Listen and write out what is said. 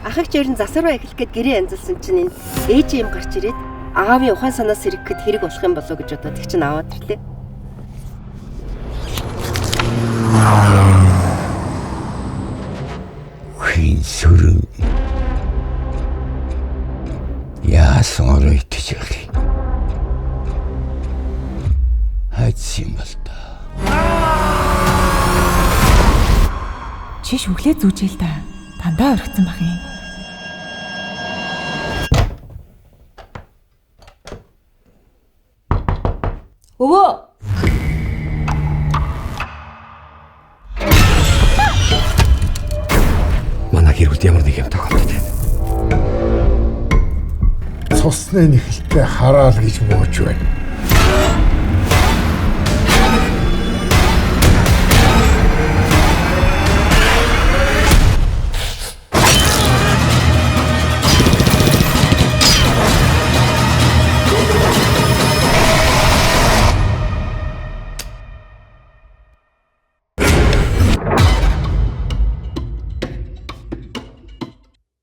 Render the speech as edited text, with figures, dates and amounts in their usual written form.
Ахагч ер нь засвараа эхлэх гээд гэрээ янзалсан чинь энэ ээж юм гарч ирээд аавын ухаан санаас сэргэхэд хэрэг болох юм болоо гэж бодоод их чинь аваад ирлээ. Хин сүрэн яасан орой идэж явах. Хайц юм бол та. Чи шүглээ зүүжээл та. Дандаа орхицсан бах юм. Өвөө. Манай гэрүүлд ямар нэг юм тохиолдод байна. Цусны нэхэлтэй хараал гэж мууж байна.